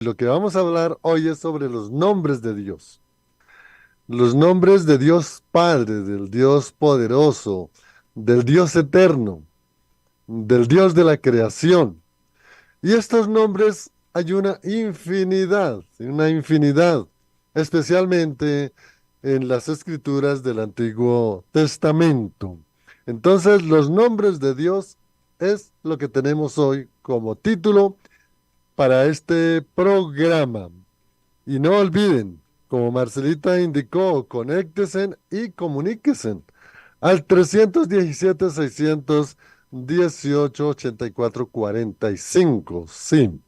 Lo que vamos a hablar hoy es sobre los nombres de Dios. Los nombres de Dios Padre, del Dios poderoso, del Dios eterno, del Dios de la creación. Y estos nombres hay una infinidad, especialmente en las escrituras del Antiguo Testamento. Entonces, los nombres de Dios es lo que tenemos hoy como título para este programa. Y no olviden, como Marcelita indicó, conéctese y comuníquese al 317-618-8445. Sí,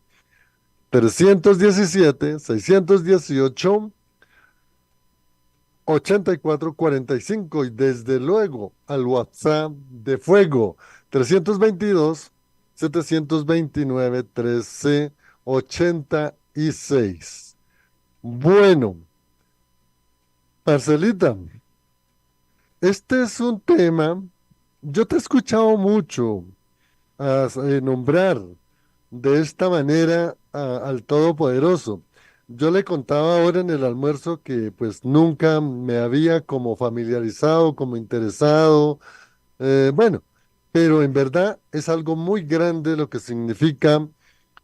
317-618-8445 y desde luego al WhatsApp de Fuego 322-729-1386. Bueno, Marcelita, este es un tema, yo te he escuchado mucho nombrar de esta manera al Todopoderoso. Yo le contaba ahora en el almuerzo que pues nunca me había como familiarizado, como interesado, bueno, pero en verdad es algo muy grande lo que significa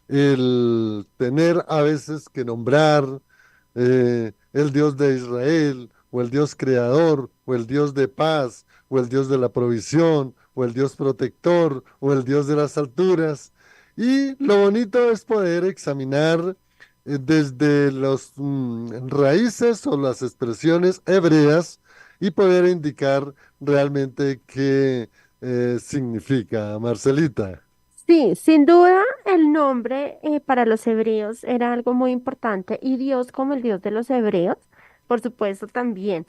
el tener a veces que nombrar el Dios de Israel, o el Dios creador, o el Dios de paz, o el Dios de la provisión, o el Dios protector, o el Dios de las alturas. Y lo bonito es poder examinar desde las raíces o las expresiones hebreas y poder indicar realmente qué significa, Marcelita. Sí, sin duda el nombre para los hebreos era algo muy importante y Dios como el Dios de los hebreos, por supuesto también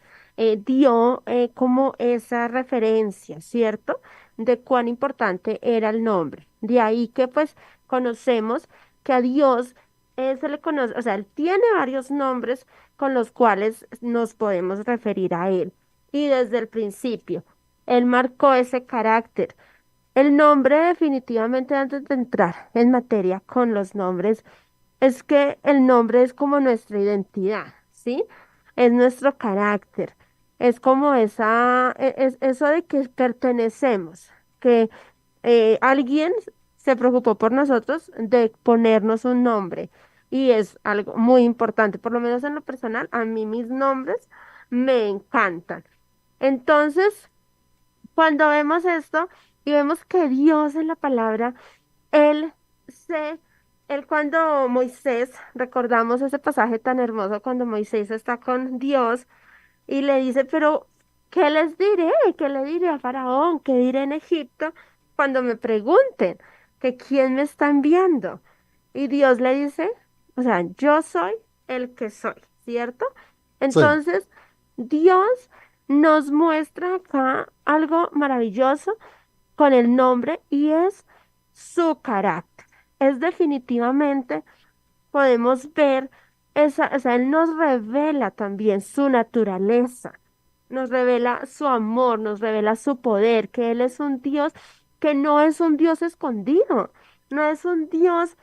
dio como esa referencia, ¿cierto? De cuán importante era el nombre. De ahí que pues conocemos que a Dios se le conoce, o sea, Él tiene varios nombres con los cuales nos podemos referir a Él. Y desde el principio, Él marcó ese carácter. El nombre definitivamente antes de entrar en materia con los nombres es que el nombre es como nuestra identidad, ¿sí? Es nuestro carácter, es como es eso de que pertenecemos, que alguien se preocupó por nosotros de ponernos un nombre y es algo muy importante, por lo menos en lo personal, a mí mis nombres me encantan. Entonces, cuando vemos esto y vemos que Dios en la palabra, Él se, Él cuando Moisés, recordamos ese pasaje tan hermoso cuando Moisés está con Dios y le dice, pero ¿qué les diré? ¿Qué le diré a Faraón? ¿Qué diré en Egipto cuando me pregunten que quién me está enviando? Y Dios le dice, o sea, yo soy el que soy, ¿cierto? Sí, Entonces, Dios nos muestra acá algo maravilloso con el nombre y es su carácter. Es definitivamente, podemos ver esa, o sea, Él nos revela también su naturaleza, nos revela su amor, nos revela su poder, que Él es un Dios que no es un Dios escondido, no es un Dios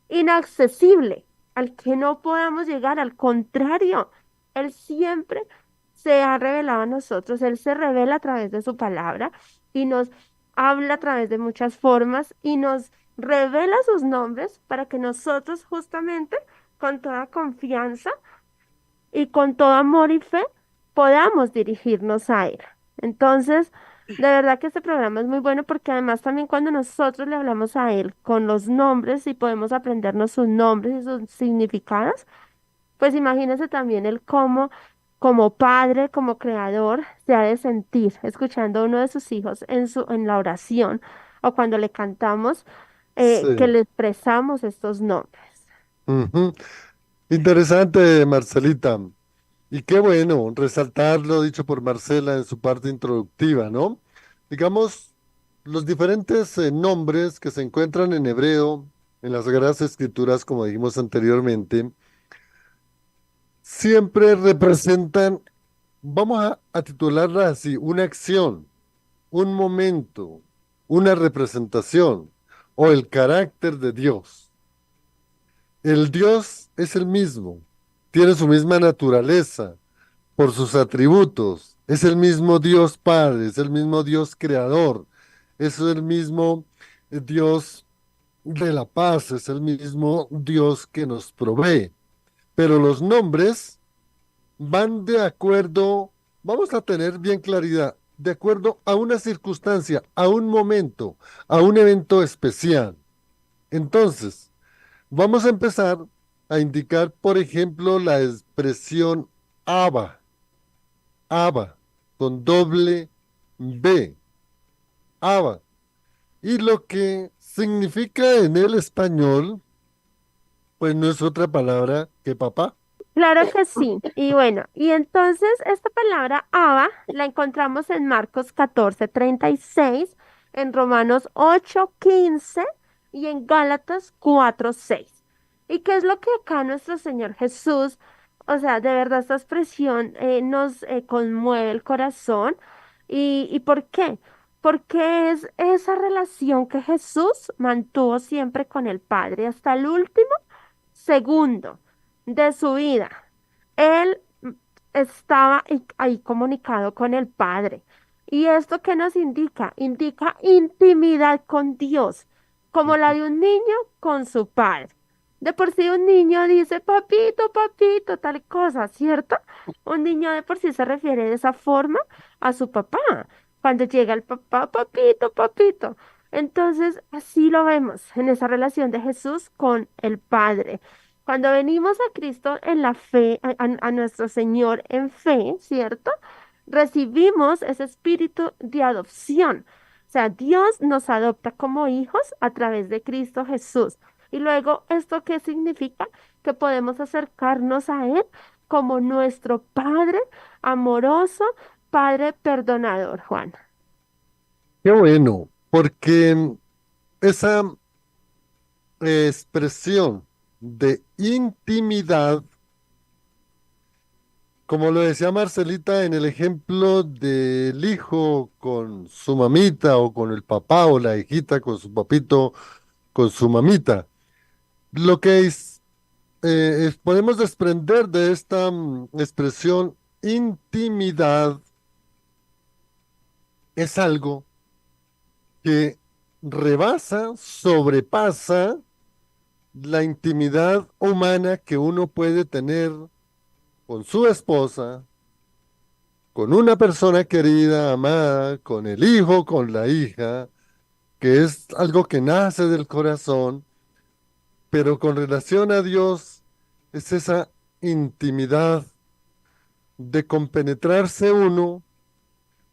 inaccesible, al que no podamos llegar, al contrario, Él siempre se ha revelado a nosotros, Él se revela a través de su palabra y nos habla a través de muchas formas y nos revela sus nombres para que nosotros justamente con toda confianza y con todo amor y fe podamos dirigirnos a Él. Entonces, de verdad que este programa es muy bueno porque además también cuando nosotros le hablamos a Él con los nombres y podemos aprendernos sus nombres y sus significados, pues imagínese también el cómo, como padre, como creador, se ha de sentir escuchando a uno de sus hijos en la oración o cuando le cantamos, que sí. le expresamos estos nombres. Ujú. Interesante, Marcelita. Y qué bueno resaltar lo dicho por Marcela en su parte introductiva, ¿no? Digamos, los diferentes nombres que se encuentran en hebreo, en las Sagradas Escrituras, como dijimos anteriormente, siempre representan, vamos a titularla así, una acción, un momento, una representación o el carácter de Dios. El Dios es el mismo, tiene su misma naturaleza por sus atributos, es el mismo Dios Padre, es el mismo Dios Creador, es el mismo Dios de la paz, es el mismo Dios que nos provee. Pero los nombres van de acuerdo, vamos a tener bien claridad, de acuerdo a una circunstancia, a un momento, a un evento especial. Entonces, vamos a empezar a indicar, por ejemplo, la expresión Abba, Abba, con doble B, Abba. Y lo que significa en el español, pues no es otra palabra que papá. Claro que sí. Y bueno, y entonces esta palabra Abba la encontramos en Marcos 14:36, en Romanos 8:15 y en Gálatas 4:6. ¿Y qué es lo que acá nuestro Señor Jesús, o sea, de verdad esta expresión nos conmueve el corazón? ¿Y por qué? Porque es esa relación que Jesús mantuvo siempre con el Padre hasta el último segundo de su vida. Él estaba ahí comunicado con el Padre. ¿Y esto qué nos indica? Indica intimidad con Dios, como la de un niño con su padre. De por sí un niño dice, papito, papito, tal cosa, ¿cierto? Un niño de por sí se refiere de esa forma a su papá. Cuando llega el papá, papito, papito. Entonces, así lo vemos en esa relación de Jesús con el Padre. Cuando venimos a Cristo en la fe, a nuestro Señor en fe, ¿cierto? Recibimos ese espíritu de adopción. O sea, Dios nos adopta como hijos a través de Cristo Jesús. Y luego, ¿esto qué significa? Que podemos acercarnos a Él como nuestro Padre amoroso, Padre perdonador, Juan. Qué bueno, porque esa expresión de intimidad, como lo decía Marcelita en el ejemplo del hijo con su mamita o con el papá o la hijita con su papito, con su mamita, lo que podemos desprender de esta expresión intimidad es algo que rebasa, sobrepasa la intimidad humana que uno puede tener con su esposa, con una persona querida, amada, con el hijo, con la hija, que es algo que nace del corazón, pero con relación a Dios es esa intimidad de compenetrarse uno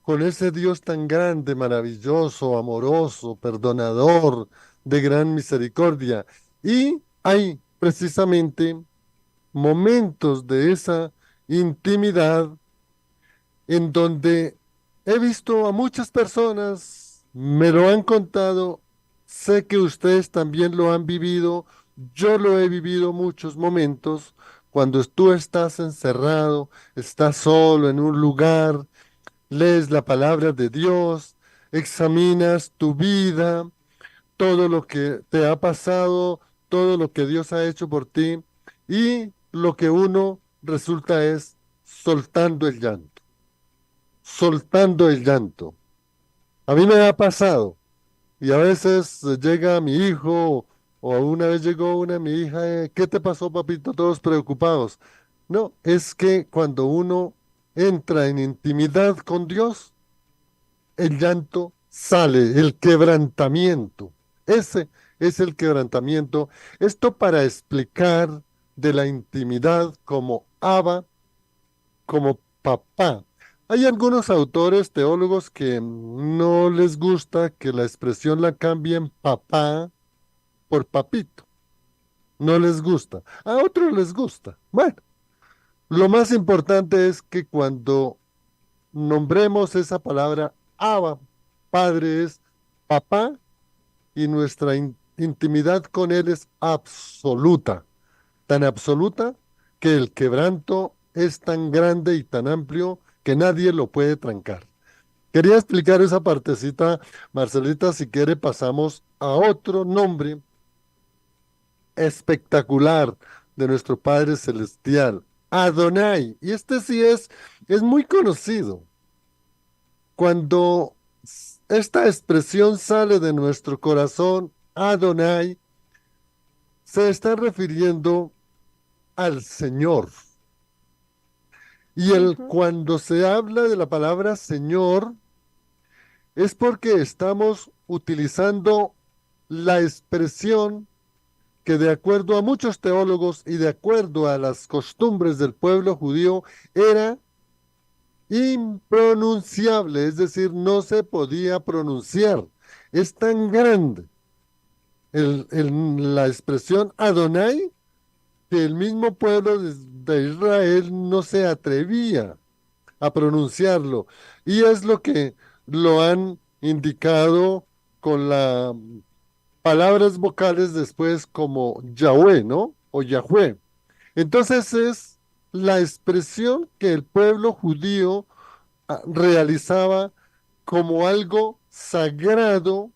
con ese Dios tan grande, maravilloso, amoroso, perdonador, de gran misericordia. Y hay precisamente momentos de esa intimidad en donde he visto a muchas personas, me lo han contado, sé que ustedes también lo han vivido, yo lo he vivido muchos momentos, cuando tú estás encerrado, estás solo en un lugar, lees la palabra de Dios, examinas tu vida, todo lo que te ha pasado, todo lo que Dios ha hecho por ti, y lo que uno resulta es soltando el llanto, soltando el llanto. A mí me ha pasado, y a veces llega mi hijo, o una vez llegó una mi hija, ¿qué te pasó, papito? Todos preocupados. No, es que cuando uno entra en intimidad con Dios, el llanto sale, el quebrantamiento. Ese es el quebrantamiento. Esto para explicar de la intimidad como Abba, como papá. Hay algunos autores teólogos que no les gusta que la expresión la cambien papá por papito. No les gusta. A otros les gusta. Bueno, lo más importante es que cuando nombremos esa palabra Abba, padre es papá, y nuestra intimidad con Él es absoluta, tan absoluta que el quebranto es tan grande y tan amplio que nadie lo puede trancar. Quería explicar esa partecita, Marcelita, si quiere pasamos a otro nombre espectacular de nuestro Padre Celestial, Adonai. Y este sí es muy conocido. Cuando esta expresión sale de nuestro corazón, Adonai, se está refiriendo al Señor. Y Ujú, cuando se habla de la palabra Señor, es porque estamos utilizando la expresión que de acuerdo a muchos teólogos y de acuerdo a las costumbres del pueblo judío era impronunciable, es decir, no se podía pronunciar. Es tan grande la expresión Adonai que el mismo pueblo de Israel no se atrevía a pronunciarlo. Y es lo que lo han indicado con las palabras vocales después como Yahweh, ¿no? O Yahweh. Entonces es la expresión que el pueblo judío realizaba como algo sagrado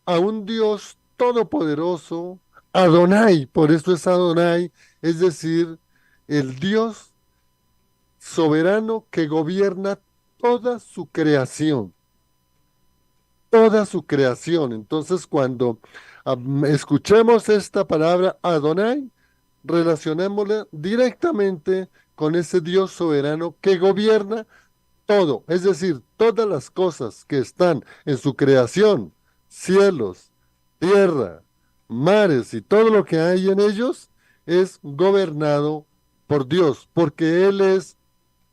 a un Dios todopoderoso, Adonai, por eso es Adonai, es decir, el Dios soberano que gobierna toda su creación, toda su creación. Entonces, cuando escuchemos esta palabra Adonai, relacionémosla directamente con ese Dios soberano que gobierna todo, es decir, todas las cosas que están en su creación, cielos, tierra, mares y todo lo que hay en ellos, es gobernado por Dios, porque Él es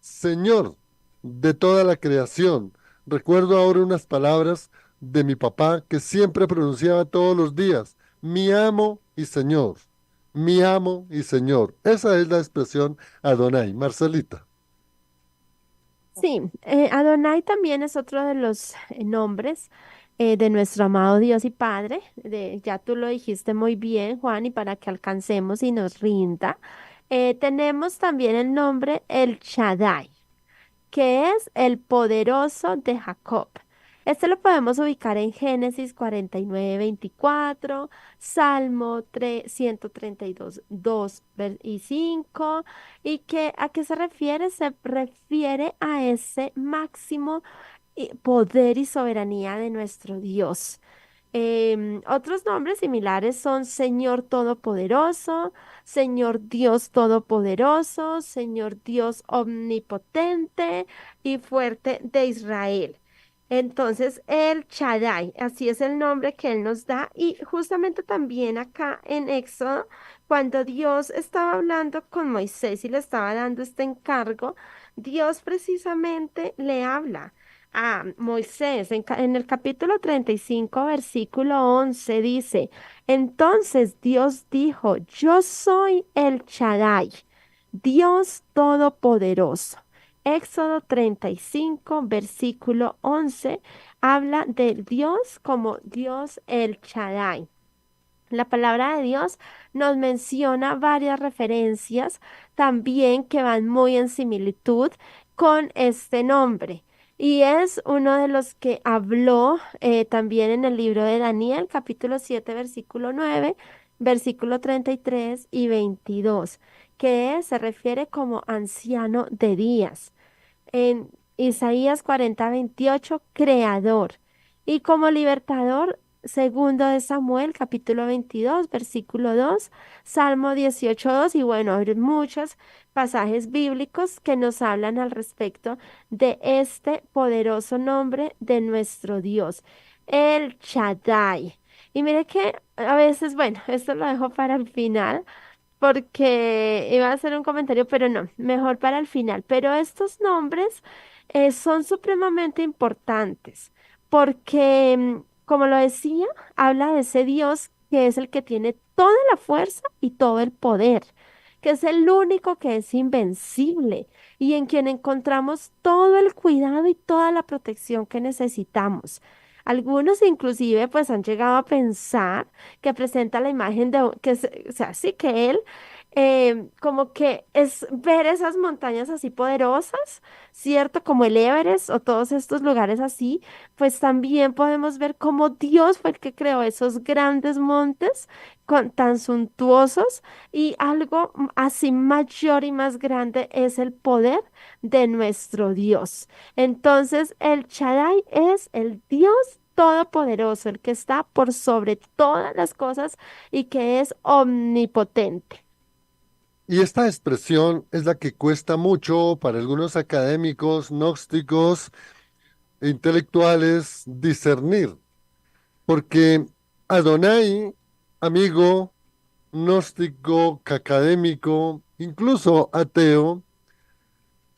Señor de toda la creación. Recuerdo ahora unas palabras de mi papá que siempre pronunciaba todos los días, mi amo y Señor, mi amo y Señor. Esa es la expresión Adonai, Marcelita. sí, Adonai también es otro de los nombres de nuestro amado Dios y Padre. Ya tú lo dijiste muy bien, Juan, y para que alcancemos y nos rinda, tenemos también el nombre El Shaddai, que es el poderoso de Jacob. Este lo podemos ubicar en Génesis 49:24, Salmo 132, 2 y 5. ¿Y a qué se refiere? Se refiere a ese máximo poder y soberanía de nuestro Dios. Otros nombres similares son Señor Todopoderoso, Señor Dios Todopoderoso, Señor Dios Omnipotente y Fuerte de Israel. Entonces, el Shaddai, así es el nombre que Él nos da. Y justamente también acá en Éxodo, cuando Dios estaba hablando con Moisés y le estaba dando este encargo, Dios precisamente le habla a Moisés en el capítulo 35 versículo 11 dice, entonces Dios dijo, yo soy el Shaddai, Dios Todopoderoso. Éxodo 35 versículo 11 habla de Dios como Dios el Shaddai. La palabra de Dios nos menciona varias referencias también que van muy en similitud con este nombre. Y es uno de los que habló también en el libro de Daniel, capítulo 7 versículo 9 versículo 33 y 22 que se refiere como anciano de días. En Isaías 40:28 creador. Y como libertador, segundo de Samuel, capítulo 22 versículo 2 Salmo 18:2 y bueno, hay muchos pasajes bíblicos que nos hablan al respecto de este poderoso nombre de nuestro Dios, el Shaddai. Y mire que a veces, bueno, esto lo dejo para el final porque iba a hacer un comentario, pero no, mejor para el final. Pero estos nombres son supremamente importantes porque, como lo decía, habla de ese Dios que es el que tiene toda la fuerza y todo el poder, que es el único que es invencible y en quien encontramos todo el cuidado y toda la protección que necesitamos. Algunos inclusive pues han llegado a pensar que presenta la imagen de, o sea, sí que él como que es ver esas montañas así poderosas, ¿cierto? Como el Everest o todos estos lugares así, pues también podemos ver cómo Dios fue el que creó esos grandes montes tan suntuosos y algo así mayor y más grande es el poder de nuestro Dios. Entonces, el Shaddai es el Dios todopoderoso, el que está por sobre todas las cosas y que es omnipotente. Y esta expresión es la que cuesta mucho para algunos académicos, gnósticos e intelectuales discernir, porque Adonai, amigo, gnóstico, académico, incluso ateo,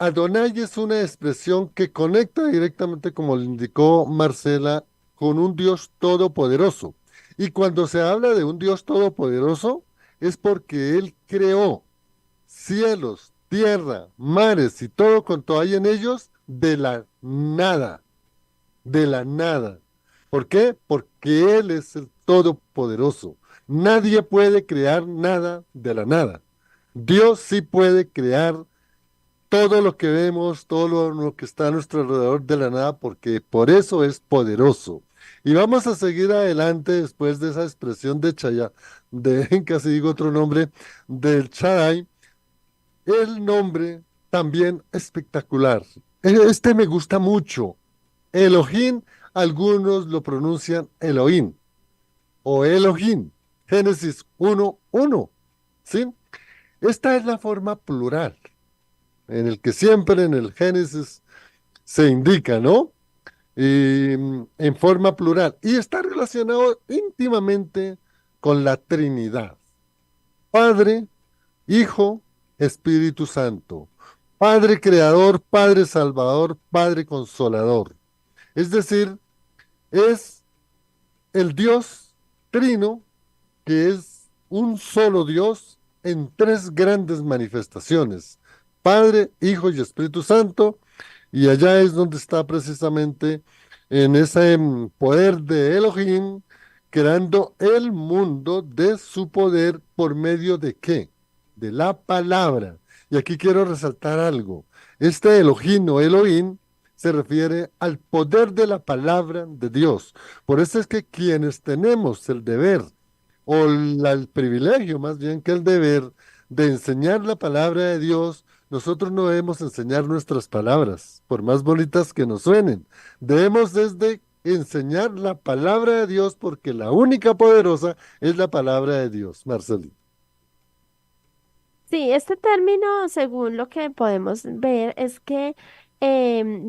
Adonai es una expresión que conecta directamente, como le indicó Marcela, con un Dios todopoderoso. Y cuando se habla de un Dios todopoderoso, es porque Él creó cielos, tierra, mares y todo cuanto hay en ellos de la nada, de la nada. ¿Por qué? Porque Él es el todopoderoso. Nadie puede crear nada de la nada. Dios sí puede crear todo lo que vemos, todo lo que está a nuestro alrededor de la nada, porque por eso es poderoso. Y vamos a seguir adelante después de esa expresión de Chaya, de casi digo otro nombre, del Shaddai, el nombre también espectacular. Este me gusta mucho. Elohim, algunos lo pronuncian Elohim o Elohim. Génesis 1:1. ¿Sí? Esta es la forma plural, en el que siempre en el Génesis se indica, ¿no? En forma plural. Y está relacionado íntimamente con la Trinidad. Padre, Hijo, Espíritu Santo. Padre Creador, Padre Salvador, Padre Consolador. Es decir, es el Dios Trino, que es un solo Dios en tres grandes manifestaciones, Padre, Hijo y Espíritu Santo, y allá es donde está precisamente en ese poder de Elohim, creando el mundo de su poder por medio de qué? De la palabra. Y aquí quiero resaltar algo. Este Elohim o Elohim se refiere al poder de la palabra de Dios. Por eso es que quienes tenemos el deber o el privilegio más bien que el deber de enseñar la palabra de Dios, nosotros no debemos enseñar nuestras palabras, por más bonitas que nos suenen. Debemos desde enseñar la palabra de Dios porque la única poderosa es la palabra de Dios, Marcelino. Sí, este término, según lo que podemos ver, es que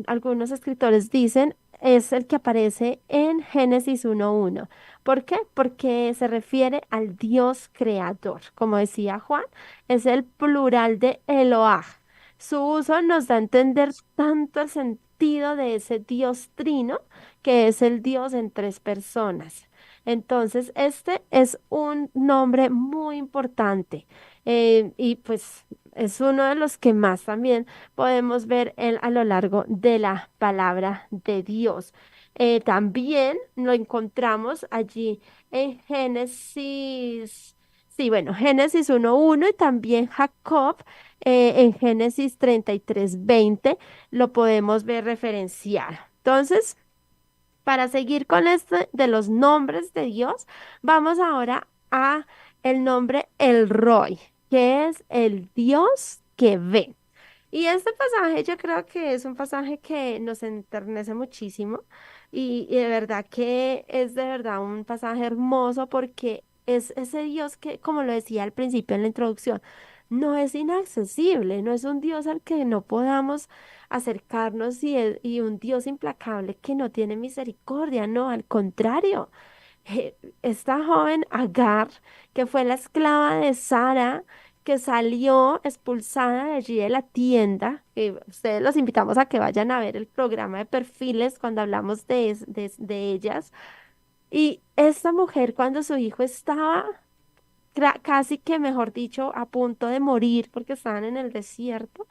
algunos escritores dicen es el que aparece en Génesis 1:1. ¿Por qué? Porque se refiere al Dios creador. Como decía Juan, es el plural de Eloah. Su uso nos da a entender tanto el sentido de ese Dios trino, que es el Dios en tres personas. Entonces, este es un nombre muy importante y pues es uno de los que más también podemos ver a lo largo de la palabra de Dios. También lo encontramos allí en Génesis, sí, bueno, Génesis 1:1 y también Jacob en Génesis 33:20 lo podemos ver referenciado. Entonces, para seguir con este de los nombres de Dios, vamos ahora a el nombre El Roy, que es el Dios que ve. Y este pasaje yo creo que es un pasaje que nos enternece muchísimo y de verdad que es de verdad un pasaje hermoso porque es ese Dios que, como lo decía al principio en la introducción, no es inaccesible, no es un Dios al que no podamos acercarnos y un Dios implacable que no tiene misericordia, no, al contrario. Esta joven Agar, que fue la esclava de Sara, que salió expulsada de allí de la tienda, que ustedes los invitamos a que vayan a ver el programa de perfiles cuando hablamos de ellas. Y esta mujer, cuando su hijo estaba casi que, mejor dicho, a punto de morir porque estaban en el desierto,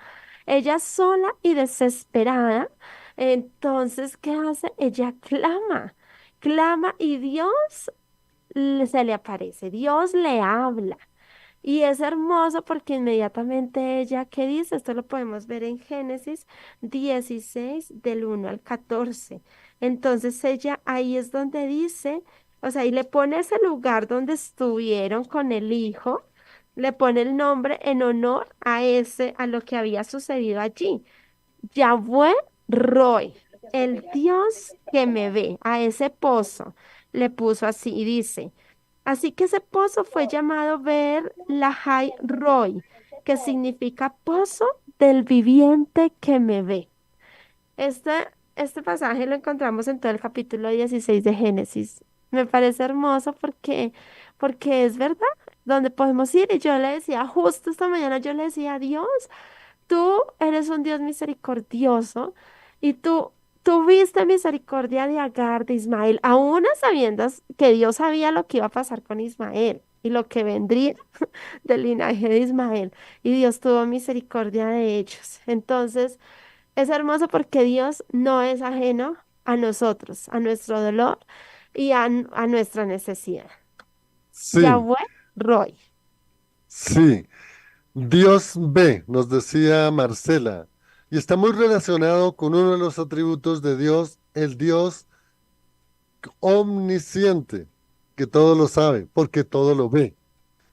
ella sola y desesperada, entonces, ¿qué hace? Ella clama, clama y Dios se le aparece, Dios le habla. Y es hermoso porque inmediatamente ella, ¿qué dice? Esto lo podemos ver en Génesis 16 del 1 al 14. Entonces ella ahí es donde dice, o sea, y le pone ese lugar donde estuvieron con el hijo, le pone el nombre en honor a ese, a lo que había sucedido allí. Yahweh Roy, el Dios que me ve, a ese pozo le puso así y dice, así que ese pozo fue llamado Ver Lahai Roy, que significa pozo del viviente que me ve. Este, este pasaje lo encontramos en todo el capítulo 16 de Génesis. Me parece hermoso porque es verdad, donde podemos ir. Y yo le decía, justo esta mañana yo le decía, Dios. Tú eres un Dios misericordioso y tú tuviste misericordia de Agar, de Ismael, aún a sabiendas que Dios sabía lo que iba a pasar con Ismael y lo que vendría del linaje de Ismael. Y Dios tuvo misericordia de ellos. Entonces, es hermoso porque Dios no es ajeno a nosotros, a nuestro dolor y a nuestra necesidad. Sí, Yahweh Roy. sí. Dios ve, nos decía Marcela, y está muy relacionado con uno de los atributos de Dios, el Dios omnisciente, que todo lo sabe, porque todo lo ve.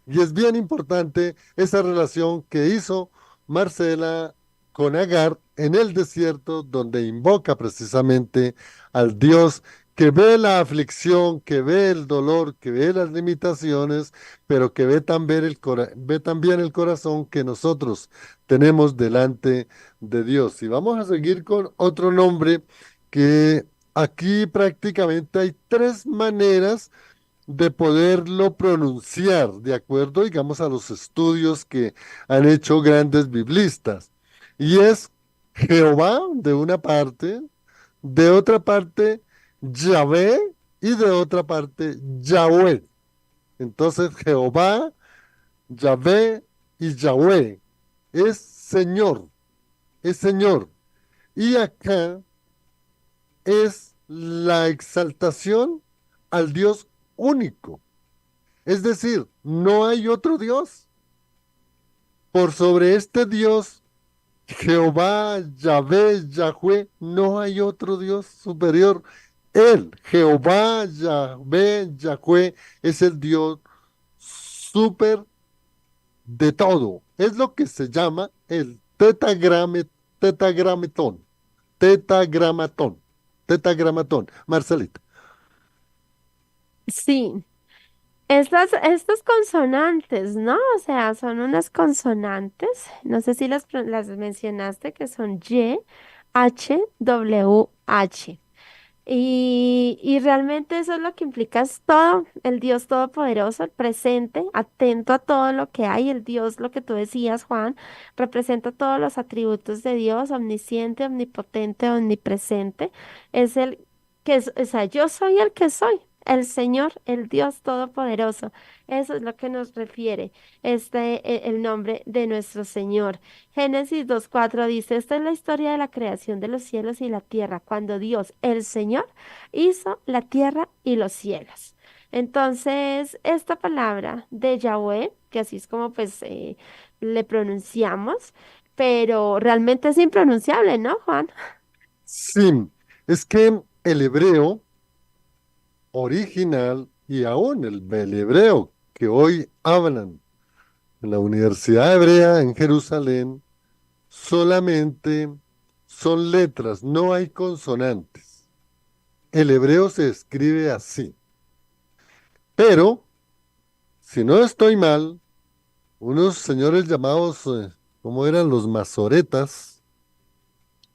Y es bien importante esa relación que hizo Marcela con Agar en el desierto, donde invoca precisamente al Dios que ve la aflicción, que ve el dolor, que ve las limitaciones, pero que ve también ve también el corazón que nosotros tenemos delante de Dios. Y vamos a seguir con otro nombre que aquí prácticamente hay tres maneras de poderlo pronunciar, de acuerdo, digamos, a los estudios que han hecho grandes biblistas. Y es Jehová de una parte, de otra parte Yahvé y de otra parte Yahweh. Entonces Jehová, Yahvé y Yahweh es Señor, es Señor. Y acá es la exaltación al Dios único. Es decir, no hay otro Dios. Por sobre este Dios, Jehová, Yahvé, Yahweh, no hay otro Dios superior. Él, Jehová, Yahvé, Yahweh, es el Dios super de todo. Es lo que se llama el tetagrametón. Tetagramatón. Tetagramatón. Marcelita. Sí. Estas consonantes, ¿no? O sea, son unas consonantes, no sé si las mencionaste, que son Y, H, W, H. Y realmente eso es lo que implica es todo, el Dios Todopoderoso, el presente, atento a todo lo que hay, el Dios, lo que tú decías, Juan, representa todos los atributos de Dios, omnisciente, omnipotente, omnipresente. Es el o sea, yo soy el que soy. El Señor, el Dios Todopoderoso. Eso es lo que nos refiere el nombre de nuestro Señor. Génesis 2:4 dice, esta es la historia de la creación de los cielos y la tierra, cuando Dios, el Señor, hizo la tierra y los cielos. Entonces, esta palabra de Yahweh, que así es como pues le pronunciamos, pero realmente es impronunciable, ¿no, Juan? Sí, es que el hebreo original y aún el hebreo que hoy hablan en la Universidad Hebrea en Jerusalén solamente son letras, no hay consonantes. El hebreo se escribe así. Pero, si no estoy mal, unos señores llamados, ¿cómo eran los masoretas?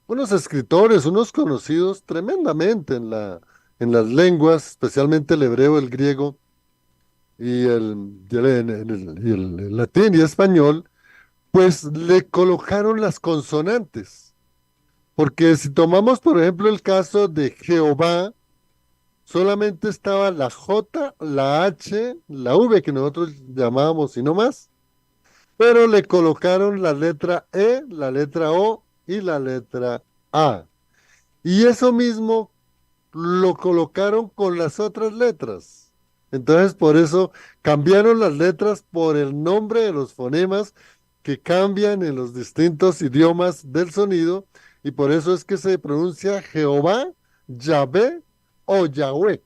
Unos escritores, unos conocidos tremendamente en las lenguas, especialmente el hebreo, el griego, y el latín y español, pues le colocaron las consonantes. Porque si tomamos, por ejemplo, el caso de Jehová, solamente estaba la J, la H, la V, que nosotros llamábamos y no más, pero le colocaron la letra E, la letra O y la letra A. Y eso mismo lo colocaron con las otras letras. Entonces, por eso cambiaron las letras por el nombre de los fonemas que cambian en los distintos idiomas del sonido, y por eso es que se pronuncia Jehová, Yahvé o Yahweh.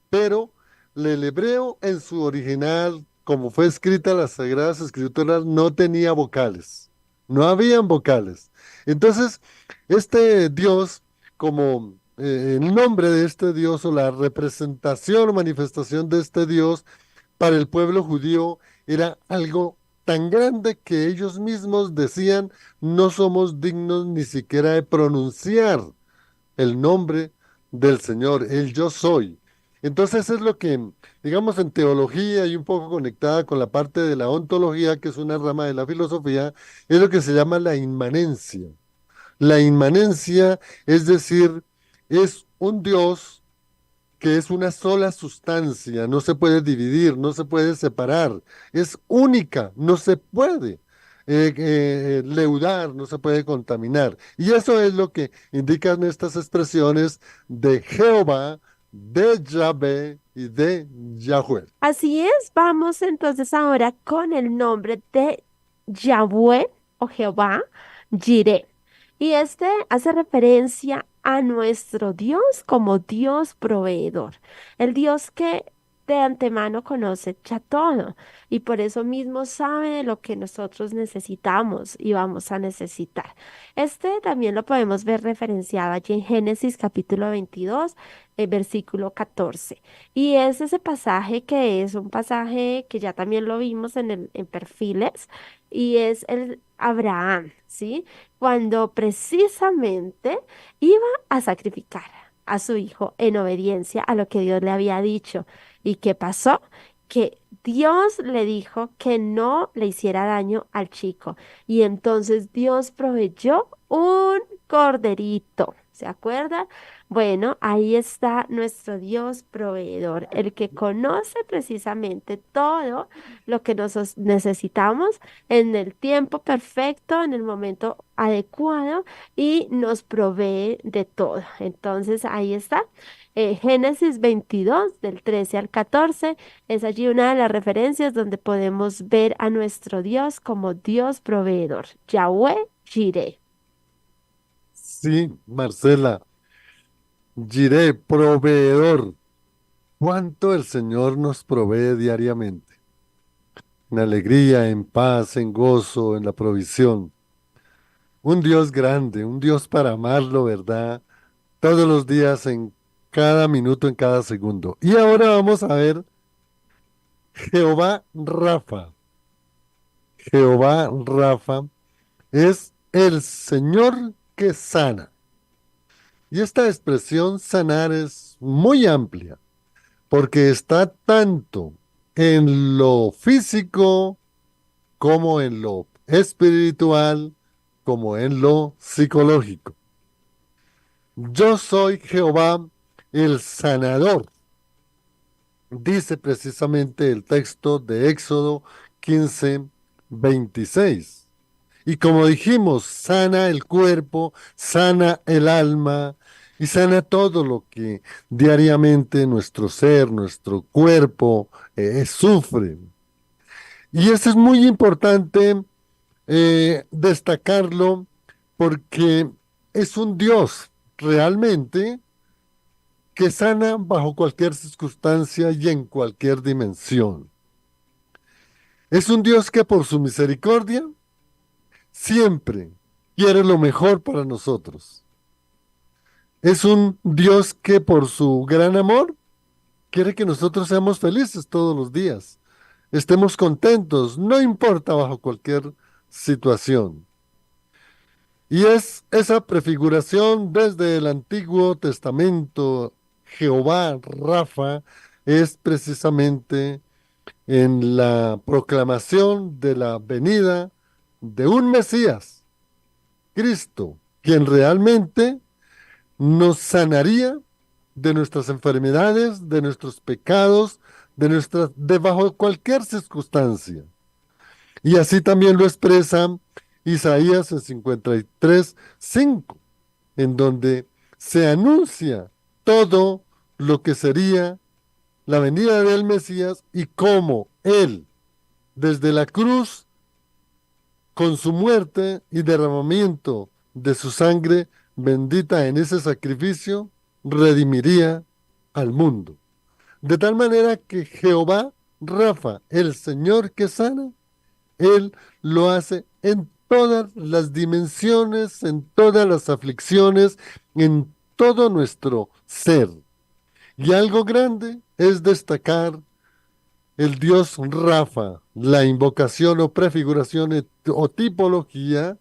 Pero el hebreo en su original, como fue escrita en las Sagradas Escrituras, no tenía vocales, no habían vocales. Entonces, este Dios, como el nombre de este Dios o la representación o manifestación de este Dios para el pueblo judío era algo tan grande que ellos mismos decían, no somos dignos ni siquiera de pronunciar el nombre del Señor, el yo soy. Entonces es lo que, digamos, en teología y un poco conectada con la parte de la ontología, que es una rama de la filosofía, es lo que se llama la inmanencia. La inmanencia, es decir, es un Dios que es una sola sustancia, no se puede dividir, no se puede separar, es única, no se puede leudar, no se puede contaminar. Y eso es lo que indican estas expresiones de Jehová, de Yahvé y de Yahweh. Así es, vamos entonces ahora con el nombre de Yahweh o Jehová, Jireh. Y este hace referencia a nuestro Dios como Dios proveedor, el Dios que de antemano conoce ya todo y por eso mismo sabe de lo que nosotros necesitamos y vamos a necesitar. Este también lo podemos ver referenciado allí en Génesis capítulo 22, versículo 14. Y es ese pasaje que es un pasaje que ya también lo vimos en perfiles y es el Abraham, ¿sí? Cuando precisamente iba a sacrificar a su hijo en obediencia a lo que Dios le había dicho. ¿Y qué pasó? Que Dios le dijo que no le hiciera daño al chico. Y entonces Dios proveyó un corderito. ¿Se acuerdan? Bueno, ahí está nuestro Dios proveedor, el que conoce precisamente todo lo que nosotros necesitamos en el tiempo perfecto, en el momento adecuado y nos provee de todo. Entonces, ahí está. Génesis 22, del 13 al 14, es allí una de las referencias donde podemos ver a nuestro Dios como Dios proveedor, Yahweh Jireh. Sí, Marcela, Jireh, proveedor. ¿Cuánto el Señor nos provee diariamente? En alegría, en paz, en gozo, en la provisión. Un Dios grande, un Dios para amarlo, ¿verdad? Todos los días, en cada minuto, en cada segundo. Y ahora vamos a ver Jehová Rafa. Jehová Rafa es el Señor que sana. Y esta expresión sanar es muy amplia, porque está tanto en lo físico como en lo espiritual, como en lo psicológico. Yo soy Jehová el sanador, dice precisamente el texto de Éxodo 15:26. Y como dijimos, sana el cuerpo, sana el alma y sana todo lo que diariamente nuestro ser, nuestro cuerpo sufre. Y eso es muy importante destacarlo porque es un Dios realmente que sana bajo cualquier circunstancia y en cualquier dimensión. Es un Dios que por su misericordia siempre quiere lo mejor para nosotros. Es un Dios que por su gran amor quiere que nosotros seamos felices todos los días, estemos contentos, no importa bajo cualquier situación. Y es esa prefiguración desde el Antiguo Testamento, Jehová Rafa, es precisamente en la proclamación de la venida de un Mesías, Cristo, quien realmente nos sanaría de nuestras enfermedades, de nuestros pecados, de bajo cualquier circunstancia. Y así también lo expresa Isaías en 53:5, en donde se anuncia todo lo que sería la venida del Mesías y cómo Él, desde la cruz, con su muerte y derramamiento de su sangre bendita en ese sacrificio, redimiría al mundo. De tal manera que Jehová Rafa, el Señor que sana, Él lo hace en todas las dimensiones, en todas las aflicciones, en todo nuestro ser. Y algo grande es destacar el dios Rafa, la invocación o prefiguración o tipología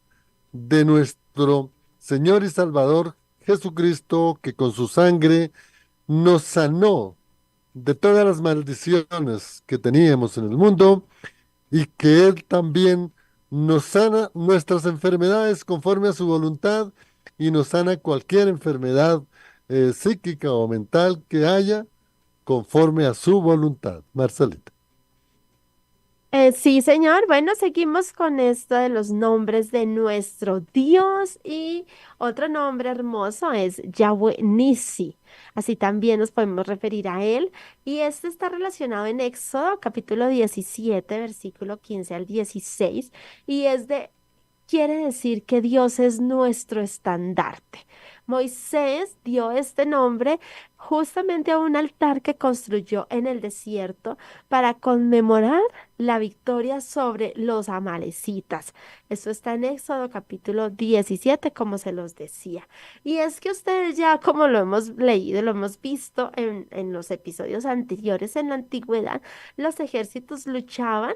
de nuestro Señor y Salvador Jesucristo, que con su sangre nos sanó de todas las maldiciones que teníamos en el mundo y que Él también nos sana nuestras enfermedades conforme a su voluntad y nos sana cualquier enfermedad psíquica o mental que haya conforme a su voluntad. Marcelita. Sí, señor. Bueno, seguimos con esto de los nombres de nuestro Dios y otro nombre hermoso es Yahweh Nissi. Así también nos podemos referir a él y este está relacionado en Éxodo capítulo 17, versículo 15 al 16 y quiere decir que Dios es nuestro estandarte. Moisés dio este nombre justamente a un altar que construyó en el desierto para conmemorar la victoria sobre los amalecitas. Esto está en Éxodo capítulo 17, como se los decía. Y es que ustedes ya, como lo hemos leído, lo hemos visto en los episodios anteriores en la antigüedad, los ejércitos luchaban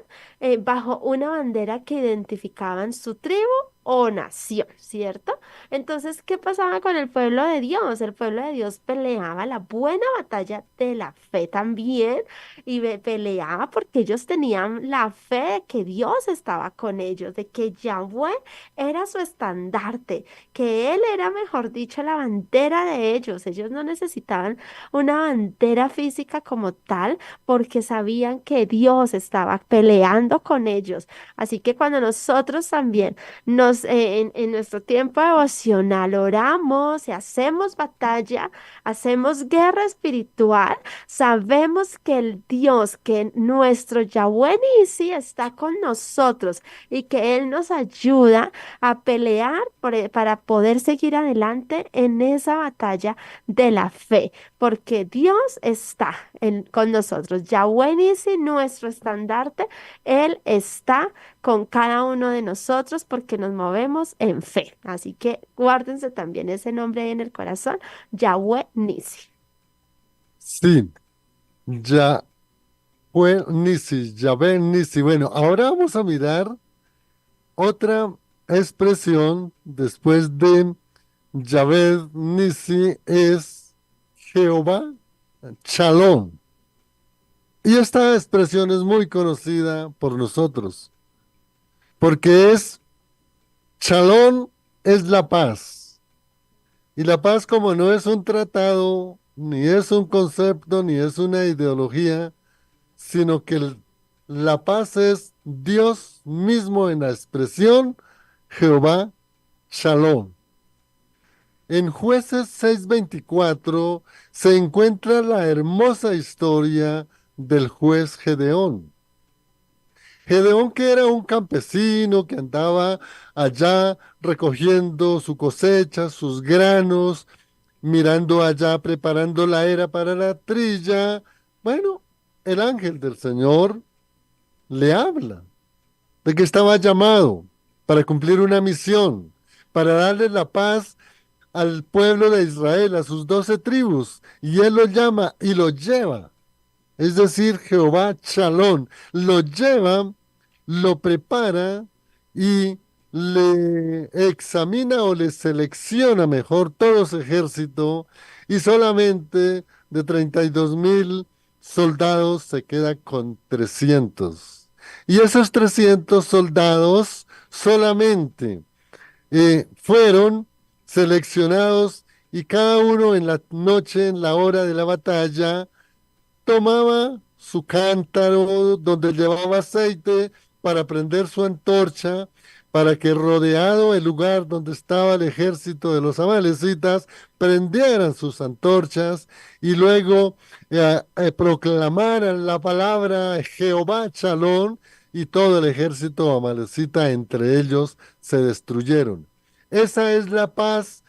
bajo una bandera que identificaban su tribu o nación, ¿cierto? Entonces, ¿qué pasaba con el pueblo de Dios? El pueblo de Dios peleaba la buena batalla de la fe también y peleaba porque ellos tenían la fe de que Dios estaba con ellos, de que Yahweh era su estandarte, que Él era, mejor dicho, la bandera de ellos. Ellos no necesitaban una bandera física como tal porque sabían que Dios estaba peleando con ellos. Así que cuando nosotros también en nuestro tiempo devocional oramos y hacemos batalla, hacemos guerra espiritual, sabemos que el Dios, que nuestro Yahweh Nissi está con nosotros y que Él nos ayuda a pelear para poder seguir adelante en esa batalla de la fe, porque Dios está con nosotros. Yahweh Nissi, nuestro estandarte, Él está con cada uno de nosotros porque nos movemos en fe. Así que guárdense también ese nombre ahí en el corazón, Yahweh Nissi. Sí, ya fue Nisi, Yahvé Nisi. Bueno, ahora vamos a mirar otra expresión después de Yahvé Nisi es Jehová Shalom. Y esta expresión es muy conocida por nosotros, porque es Shalom es la paz. Y la paz como no es un tratado, ni es un concepto, ni es una ideología, sino que la paz es Dios mismo en la expresión Jehová Shalom. En Jueces 6:24 se encuentra la hermosa historia del juez Gedeón. Gedeón que era un campesino que andaba allá recogiendo su cosecha, sus granos, mirando allá, preparando la era para la trilla. Bueno, el ángel del Señor le habla de que estaba llamado para cumplir una misión, para darle la paz al pueblo de Israel, a sus 12 tribus, y él lo llama y lo lleva. Es decir, Jehová Shalom lo lleva, lo prepara y le examina o le selecciona mejor todo su ejército y solamente de 32,000 soldados se queda con 300. Y esos 300 soldados solamente fueron seleccionados y cada uno en la noche, en la hora de la batalla, tomaba su cántaro donde llevaba aceite para prender su antorcha, para que rodeado el lugar donde estaba el ejército de los amalecitas, prendieran sus antorchas y luego proclamaran la palabra Jehová Chalón y todo el ejército amalecita entre ellos se destruyeron. Esa es la paz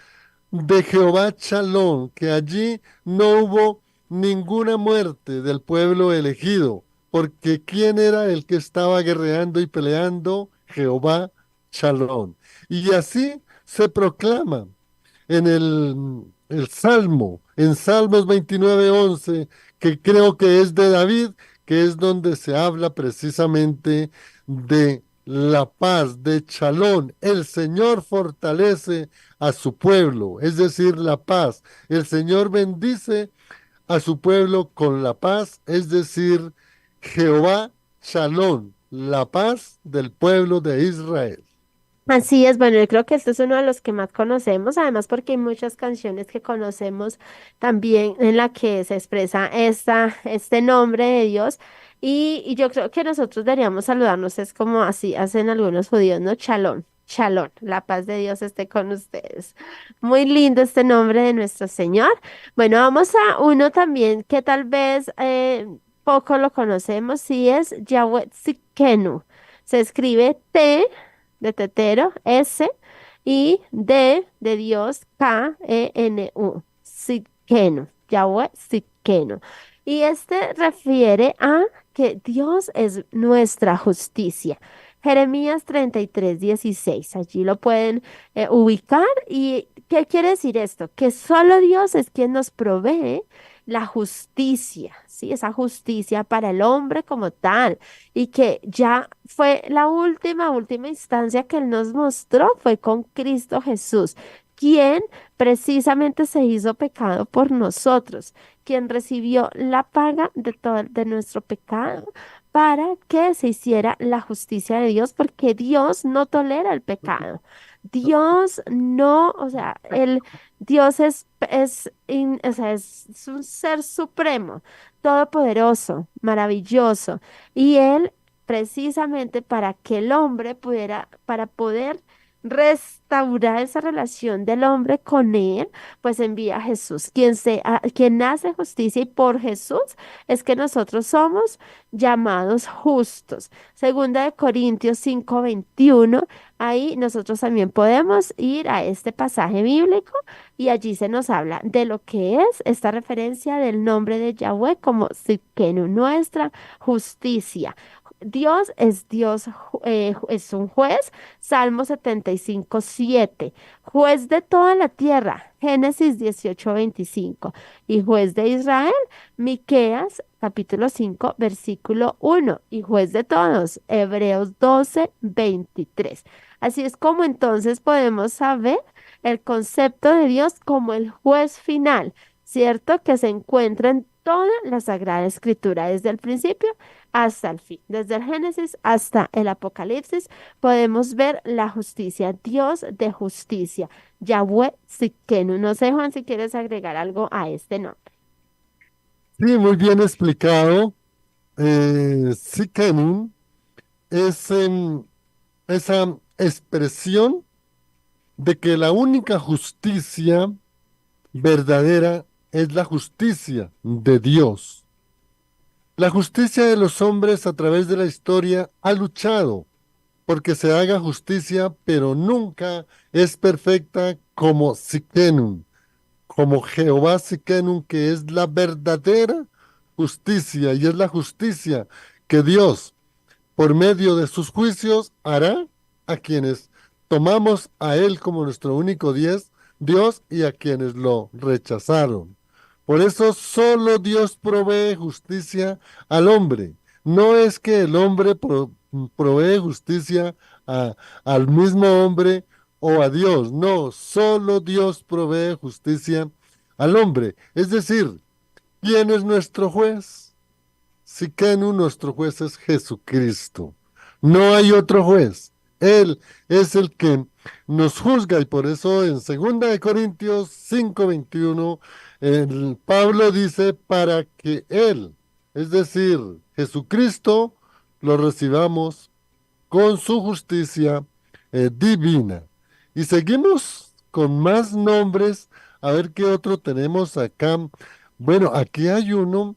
de Jehová Chalón, que allí no hubo ninguna muerte del pueblo elegido, porque ¿quién era el que estaba guerreando y peleando? Jehová Chalón. Y así se proclama en el Salmo, en Salmos 29:11, que creo que es de David, que es donde se habla precisamente de la paz, de Chalón. El Señor fortalece a su pueblo, es decir, la paz. El Señor bendice a su pueblo con la paz, es decir, Jehová Chalón, la paz del pueblo de Israel. Así es, bueno, yo creo que este es uno de los que más conocemos, además porque hay muchas canciones que conocemos también en la que se expresa este nombre de Dios y yo creo que nosotros deberíamos saludarnos, es como así hacen algunos judíos, ¿no? Shalom, shalom, la paz de Dios esté con ustedes. Muy lindo este nombre de nuestro Señor. Bueno, vamos a uno también que tal vez poco lo conocemos, y es Yahweh Tsidkenu. Se escribe T de tetero, S, y D de Dios, K-E-N-U, Sidkenu, Yahweh Sidkenu. Y este refiere a que Dios es nuestra justicia. Jeremías 33:16, allí lo pueden ubicar. ¿Y qué quiere decir esto? Que solo Dios es quien nos provee la justicia, ¿sí? Esa justicia para el hombre como tal y que ya fue la última instancia que Él nos mostró fue con Cristo Jesús, quien precisamente se hizo pecado por nosotros, quien recibió la paga de todo de nuestro pecado para que se hiciera la justicia de Dios, porque Dios no tolera el pecado. Dios no, o sea, Dios o sea, es un ser supremo, todopoderoso, maravilloso. Y él, precisamente para que el hombre pudiera, para poder restaurar esa relación del hombre con él, pues envía a Jesús, quien hace justicia, y por Jesús es que nosotros somos llamados justos. Segunda de Corintios 5:21, ahí nosotros también podemos ir a este pasaje bíblico y allí se nos habla de lo que es esta referencia del nombre de Yahweh como Sidkenu, nuestra justicia. Dios es Dios, es un juez, Salmo 75:7, juez de toda la tierra, Génesis 18:25, y juez de Israel, Miqueas capítulo 5 versículo 1, y juez de todos, Hebreos 12:23. Así es como entonces podemos saber el concepto de Dios como el juez final, ¿cierto? Que se encuentra en toda la Sagrada Escritura, desde el principio hasta el fin, desde el Génesis hasta el Apocalipsis, podemos ver la justicia, Dios de justicia, Yahweh Sidkenu. No sé, Juan, si quieres agregar algo a este nombre. Sí, muy bien explicado. Sikenun es esa expresión de que la única justicia verdadera es la justicia de Dios. La justicia de los hombres a través de la historia ha luchado porque se haga justicia, pero nunca es perfecta como Sikenun, como Jehová Sikenun, que es la verdadera justicia y es la justicia que Dios por medio de sus juicios hará a quienes tomamos a Él como nuestro único Dios y a quienes lo rechazaron. Por eso solo Dios provee justicia al hombre. No es que el hombre provee justicia al mismo hombre o a Dios. No, solo Dios provee justicia al hombre. Es decir, ¿quién es nuestro juez? Siquenu, nuestro juez es Jesucristo. No hay otro juez. Él es el que nos juzga y por eso en 2 Corintios 5:21 Pablo dice para que Él, es decir, Jesucristo, lo recibamos con su justicia divina. Y seguimos con más nombres, a ver qué otro tenemos acá. Bueno, aquí hay uno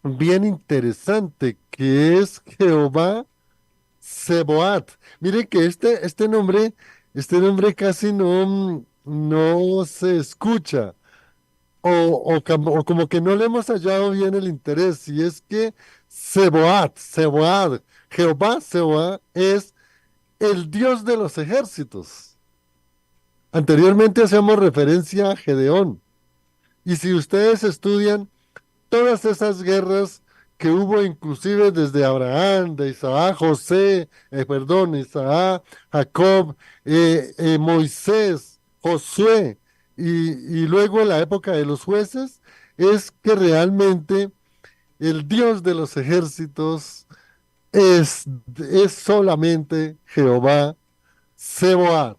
bien interesante que es Jehová Seboat. Mire que este nombre casi no se escucha o como que no le hemos hallado bien el interés. Y es que Seboat, Jehová Seboat es el Dios de los ejércitos. Anteriormente hacíamos referencia a Gedeón. Y si ustedes estudian todas esas guerras que hubo inclusive desde Abraham, de Isaac, Isaac, Jacob, Moisés, Josué y luego la época de los jueces, es que realmente el Dios de los ejércitos es, es solamente Jehová Seboat.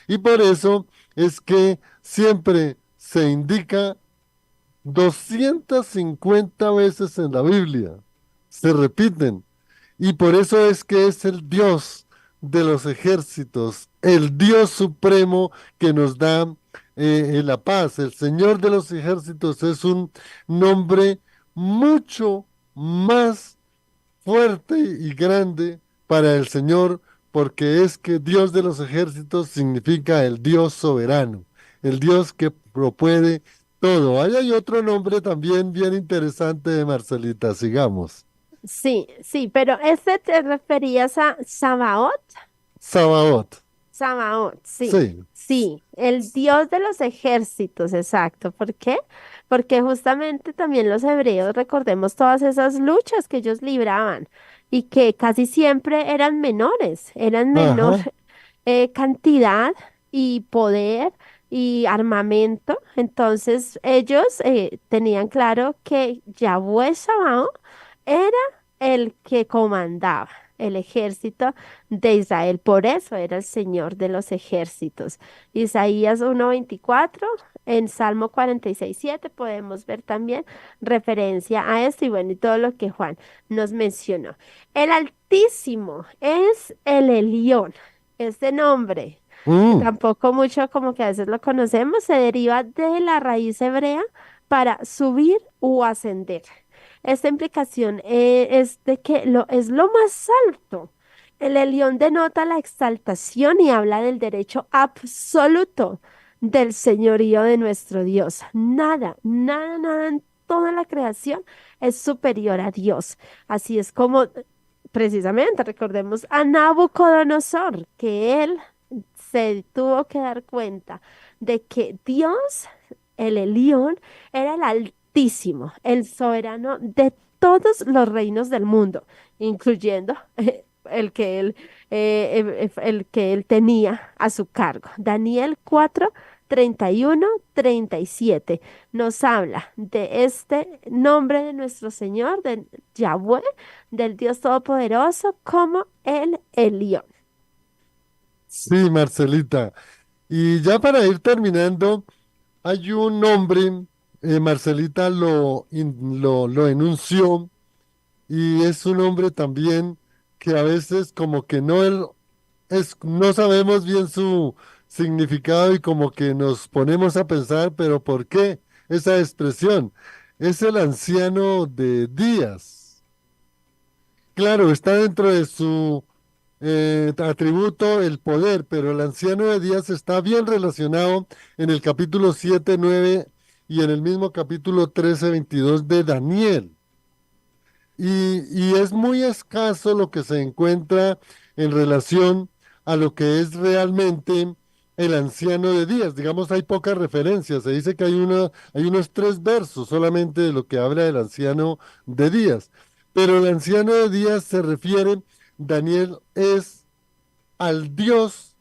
Y por eso es que siempre se indica 250 veces en la Biblia. Se repiten. Y por eso es que es el Dios de los ejércitos, el Dios supremo que nos da la paz. El Señor de los ejércitos es un nombre mucho más fuerte y grande para el Señor, porque es que Dios de los ejércitos significa el Dios soberano, el Dios que puede todo. Ahí hay otro nombre también bien interesante de Marcelita, sigamos. Sí, sí, pero ¿este te referías a Sabaoth? Sabaoth. Sabaoth, sí, Sí. sí, el Dios de los ejércitos, exacto. ¿Por qué? Porque justamente también los hebreos, recordemos todas esas luchas que ellos libraban y que casi siempre eran menores, eran menor Ajá. cantidad y poder y armamento. Entonces ellos tenían claro que Yahweh Sabaoth era el que comandaba el ejército de Israel. Por eso era el Señor de los ejércitos. Isaías 1:24, en Salmo 46:7 podemos ver también referencia a esto y bueno, y todo lo que Juan nos mencionó. El Altísimo es el Elión. Este nombre, que Mm. tampoco mucho como que a veces lo conocemos, se deriva de la raíz hebrea para subir o ascender. Esta implicación es de que es lo más alto. El Elión denota la exaltación y habla del derecho absoluto del señorío de nuestro Dios. Nada, nada, nada en toda la creación es superior a Dios. Así es como, precisamente, recordemos a Nabucodonosor, que él se tuvo que dar cuenta de que Dios, el Elión, era el Altísimo, el soberano de todos los reinos del mundo, incluyendo el que él tenía a su cargo. Daniel 4:31-37 nos habla de este nombre de nuestro Señor, de Yahweh, del Dios Todopoderoso, como el Elión. Sí, Marcelita. Y ya para ir terminando, hay un nombre, Marcelita lo enunció. Y es un hombre también que a veces como que no sabemos bien su significado y como que nos ponemos a pensar, pero ¿por qué esa expresión? Es el anciano de Días. Claro, está dentro de su atributo el poder, pero el anciano de Días está bien relacionado en el capítulo 7 9 y en el mismo capítulo 13 22 de Daniel. Y es muy escaso lo que se encuentra en relación a lo que es realmente el anciano de Días. Digamos, hay pocas referencias. Se dice que hay unos 3 versos solamente de lo que habla del anciano de Días. Pero el anciano de Días se refiere, Daniel, es al Dios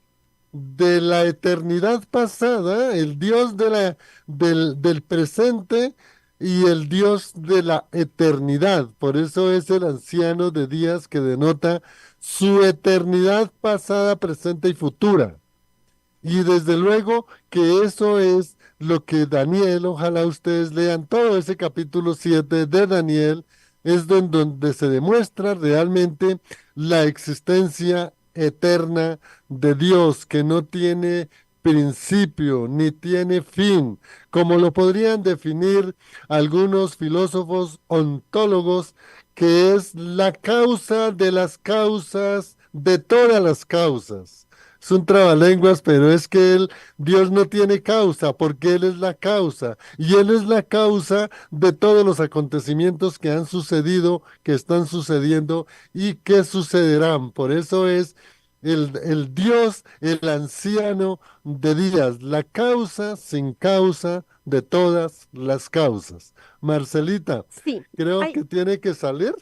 de la eternidad pasada, el Dios del presente y el Dios de la eternidad. Por eso es el anciano de días que denota su eternidad pasada, presente y futura. Y desde luego que eso es lo que Daniel, ojalá ustedes lean todo ese capítulo 7 de Daniel, es donde se demuestra realmente la existencia eterna de Dios, que no tiene principio ni tiene fin, como lo podrían definir algunos filósofos ontólogos, que es la causa de las causas de todas las causas. Es un trabalenguas, pero es que Dios no tiene causa, porque Él es la causa, y Él es la causa de todos los acontecimientos que han sucedido, que están sucediendo y que sucederán. Por eso es el Dios, el anciano de días, la causa sin causa de todas las causas. Marcelita, Sí. creo Ay, que tiene que salir.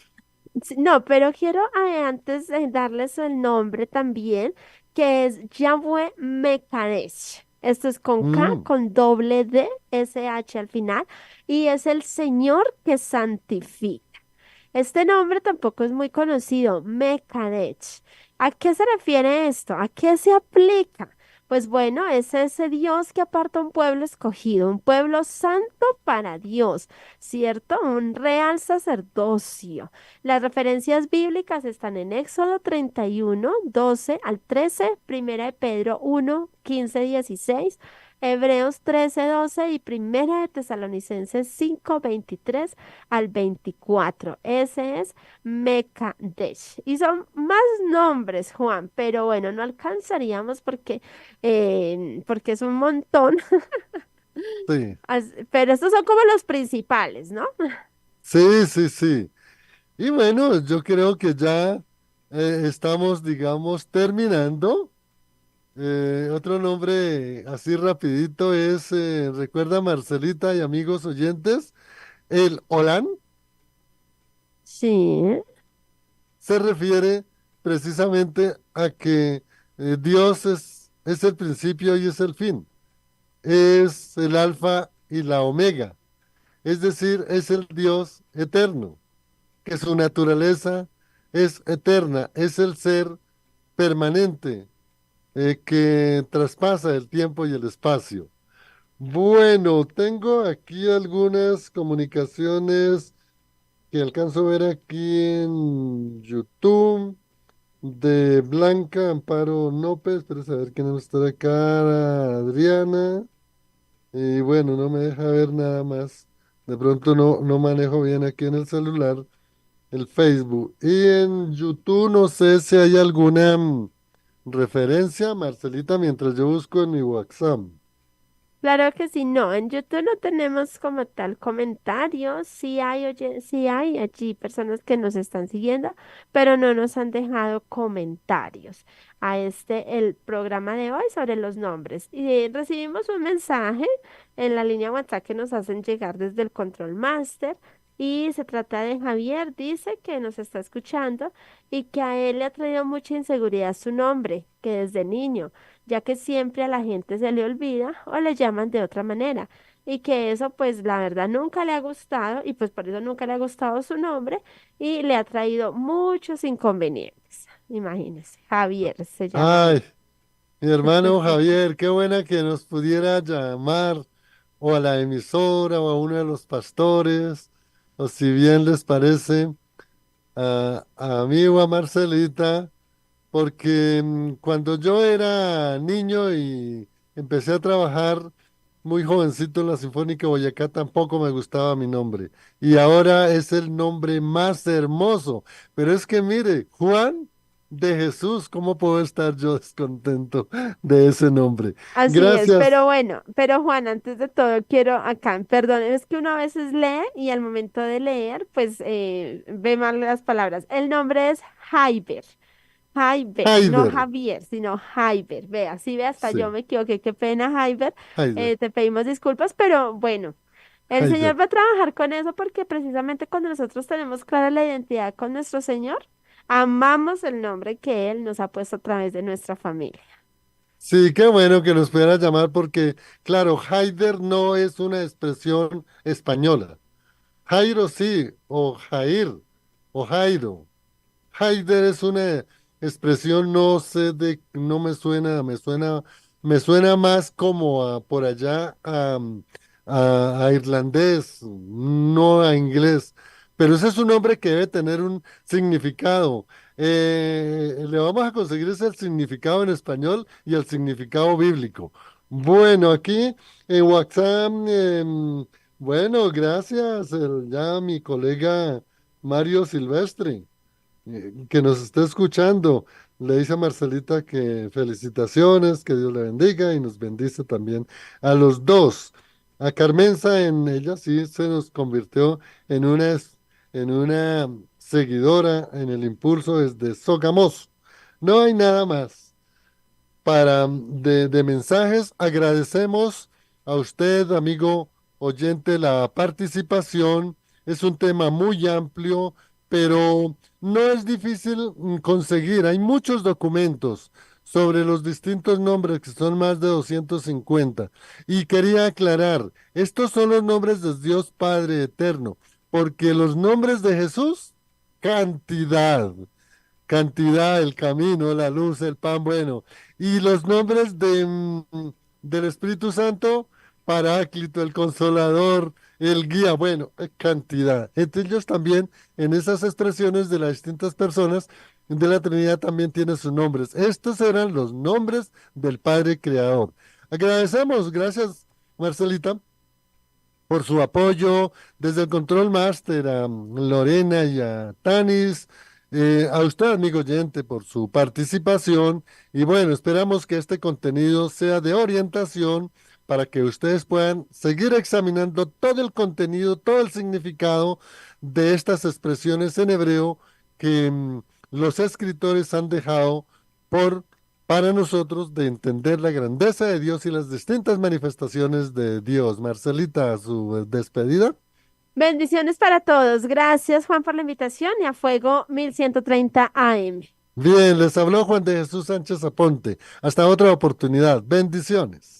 sí, no, pero quiero antes darles el nombre también, que es Yahweh Mekadesh. Esto es con K, Mm, con doble D, SH al final, y es el Señor que santifica. Este nombre tampoco es muy conocido, Mekadesh. ¿A qué se refiere esto? ¿A qué se aplica? Pues bueno, es ese Dios que aparta un pueblo escogido, un pueblo santo para Dios, ¿cierto? Un real sacerdocio. Las referencias bíblicas están en Éxodo 31, 12 al 13, Primera de Pedro 1, 15, 16, Hebreos 13, 12 y Primera de Tesalonicenses 5, 23 al 24. Ese es Mekadesh. Y son más nombres, Juan, pero bueno, no alcanzaríamos porque es un montón. sí, Pero estos son como los principales, ¿no? sí, sí, sí. Y bueno, yo creo que ya estamos, digamos, terminando. Otro nombre así rapidito es, recuerda Marcelita y amigos oyentes, el Olán Sí. se refiere precisamente a que Dios es el principio y es el fin, es el alfa y la omega, es decir, es el Dios eterno, que su naturaleza es eterna, es el ser permanente que traspasa el tiempo y el espacio. Bueno, tengo aquí algunas comunicaciones que alcanzo a ver aquí en YouTube de Blanca Amparo López, pero a ver quién está acá, Adriana, y bueno, no me deja ver nada más. De pronto no manejo bien aquí en el celular el Facebook. Y en YouTube no sé si hay alguna referencia, Marcelita, mientras yo busco en mi WhatsApp. Claro que sí, no, en YouTube no tenemos como tal comentarios, sí hay, oye, sí hay allí personas que nos están siguiendo, pero no nos han dejado comentarios a el programa de hoy sobre los nombres. Y recibimos un mensaje en la línea WhatsApp que nos hacen llegar desde el Control Master y se trata de Javier, dice que nos está escuchando y que a él le ha traído mucha inseguridad su nombre, que desde niño ya que siempre a la gente se le olvida o le llaman de otra manera. Y que eso pues la verdad nunca le ha gustado y pues por eso nunca le ha gustado su nombre y le ha traído muchos inconvenientes. Imagínese, Javier se llama él. Ay, mi hermano Javier, qué buena que nos pudiera llamar o a la emisora o a uno de los pastores, o si bien les parece, a mí o a Marcelita, porque cuando yo era niño y empecé a trabajar muy jovencito en la Sinfónica de Boyacá, tampoco me gustaba mi nombre. Y ahora es el nombre más hermoso. Pero es que mire, Juan de Jesús, ¿cómo puedo estar yo descontento de ese nombre? Así es, pero Gracias. bueno, pero Juan, antes de todo quiero acá, perdón, es que uno a veces lee y al momento de leer, pues ve mal las palabras. El nombre es Jaiber. Jaiber, no Haider. Javier, sino Jaiber. Vea, sí, ve, hasta yo Sí, me equivoqué, qué pena, Jaiber. Haider. Te pedimos disculpas, pero bueno, el Haider. Señor va a trabajar con eso porque precisamente cuando nosotros tenemos clara la identidad con nuestro Señor, amamos el nombre que Él nos ha puesto a través de nuestra familia. Sí, qué bueno que nos pudiera llamar porque, claro, Haider no es una expresión española. Jairo sí, o Jair, o Jairo. Haider es una expresión, no sé de, no me suena más como a, por allá a irlandés, no a inglés. Pero ese es un nombre que debe tener un significado. Le vamos a conseguir es el significado en español y el significado bíblico. Bueno, aquí en WhatsApp, bueno, gracias, ya mi colega Mario Silvestre, que nos está escuchando. Le dice a Marcelita que felicitaciones, que Dios le bendiga y nos bendice también a los dos. A Carmenza, en ella sí se nos convirtió en en una seguidora en el impulso desde Sogamoso. No hay nada más de mensajes. Agradecemos a usted, amigo oyente, la participación. Es un tema muy amplio, pero no es difícil conseguir. Hay muchos documentos sobre los distintos nombres, que son más de 250. Y quería aclarar, estos son los nombres de Dios Padre Eterno, porque los nombres de Jesús, cantidad. Cantidad, el camino, la luz, el pan, bueno. Y los nombres del Espíritu Santo, Paráclito, el Consolador, el Guía, bueno, cantidad. Entre ellos también, en esas expresiones de las distintas personas de la Trinidad también tienen sus nombres. Estos eran los nombres del Padre Creador. Agradecemos, gracias, Marcelita, por su apoyo desde el Control Master a Lorena y a Tanis, a usted, amigo oyente, por su participación. Y bueno, esperamos que este contenido sea de orientación para que ustedes puedan seguir examinando todo el contenido, todo el significado de estas expresiones en hebreo que los escritores han dejado por para nosotros de entender la grandeza de Dios y las distintas manifestaciones de Dios. Marcelita, su despedida. Bendiciones para todos. Gracias, Juan, por la invitación y a Fuego 1130 AM. Bien, les habló Juan de Jesús Sánchez Aponte. Hasta otra oportunidad. Bendiciones.